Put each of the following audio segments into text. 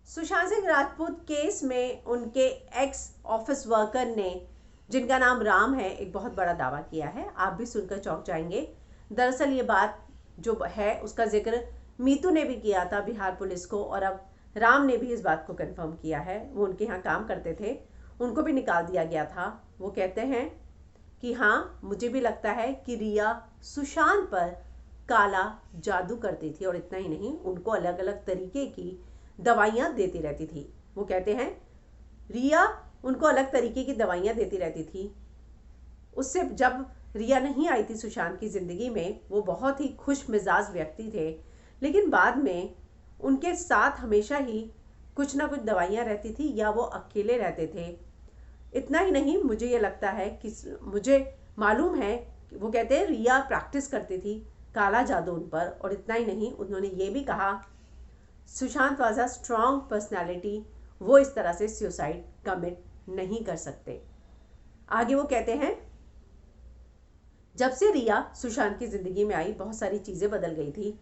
Sushant Singh Rajput case में उनके x office worker ने, जिनका नाम राम है, एक बहुत बड़ा दावा किया है। आप भी सुनकर चौंक जाएंगे। दरअसल ये बात जो है उसका जिक्र मीतू ने भी किया था बिहार पुलिस को, और अब राम ने भी इस बात को कंफर्म किया है। वो उनके यहाँ काम करते थे, उनको भी निकाल दिया गया था। वो कहते हैं कि हाँ, मुझे भी लगता है कि रिया सुशांत पर काला जादू करती थी, और इतना ही नहीं, उनको अलग अलग तरीके की दवाइयाँ देती रहती थी। वो कहते हैं रिया उनको अलग तरीके की दवाइयाँ देती रहती थी। उससे जब रिया नहीं आई थी सुशांत की ज़िंदगी में, वो बहुत ही खुश मिजाज व्यक्ति थे, लेकिन बाद में उनके साथ हमेशा ही कुछ ना कुछ दवाइयाँ रहती थी, या वो अकेले रहते थे। इतना ही नहीं, मुझे ये लगता है कि मुझे मालूम है, वो कहते हैं रिया प्रैक्टिस करती थी काला जादू उन पर। और इतना ही नहीं, उन्होंने ये भी कहा Sushant was a strong personality, वो इस तरह से सुसाइड कमिट नहीं कर सकते। आगे वो कहते हैं जब से रिया सुशांत की ज़िंदगी में आई, बहुत सारी चीज़ें बदल गई थी।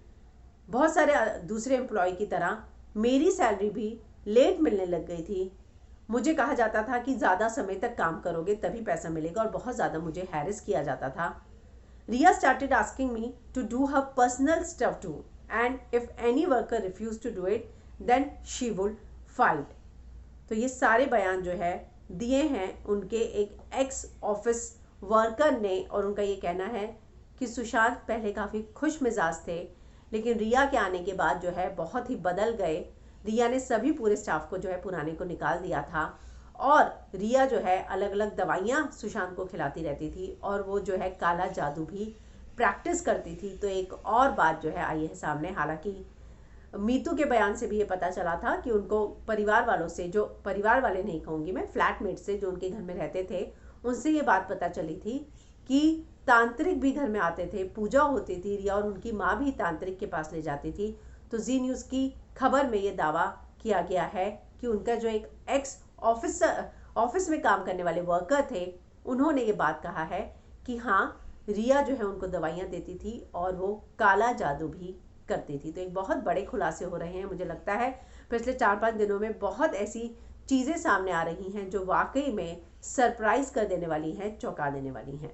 बहुत सारे दूसरे एम्प्लॉय की तरह मेरी सैलरी भी लेट मिलने लग गई थी। मुझे कहा जाता था कि ज़्यादा समय तक काम करोगे तभी पैसा मिलेगा, और बहुत ज़्यादा मुझे हैरेस किया जाता था। Riya started asking me to do her personal stuff too, and if any worker refuse to do it then she would fight. तो ये सारे बयान जो है दिए हैं उनके एक एक्स ऑफिस वर्कर ने, और उनका ये कहना है कि सुशांत पहले काफ़ी खुश मिजाज थे, लेकिन रिया के आने के बाद जो है बहुत ही बदल गए। रिया ने सभी पूरे स्टाफ को जो है पुराने को निकाल दिया था, और रिया जो है अलग अलग दवाइयाँ सुशांत को खिलाती रहती थी, और वो जो है काला जादू भी प्रैक्टिस करती थी। तो एक और बात जो है आई है सामने, हालांकि मीतू के बयान से भी ये पता चला था कि उनको परिवार वालों से, जो परिवार वाले नहीं कहूँगी मैं, फ्लैटमेट से जो उनके घर में रहते थे, उनसे ये बात पता चली थी कि तांत्रिक भी घर में आते थे, पूजा होती थी, रिया और उनकी माँ भी तांत्रिक के पास ले जाती थी। तो जी न्यूज़ की खबर में ये दावा किया गया है कि उनका जो एक एक्स ऑफिस में काम करने वाले वर्कर थे, उन्होंने ये बात कहा है कि हाँ, रिया जो है उनको दवाइयाँ देती थी और वो काला जादू भी करती थी। तो एक बहुत बड़े खुलासे हो रहे हैं। मुझे लगता है पिछले 4-5 दिनों में बहुत ऐसी चीज़ें सामने आ रही हैं जो वाकई में सरप्राइज कर देने वाली हैं, चौंका देने वाली हैं।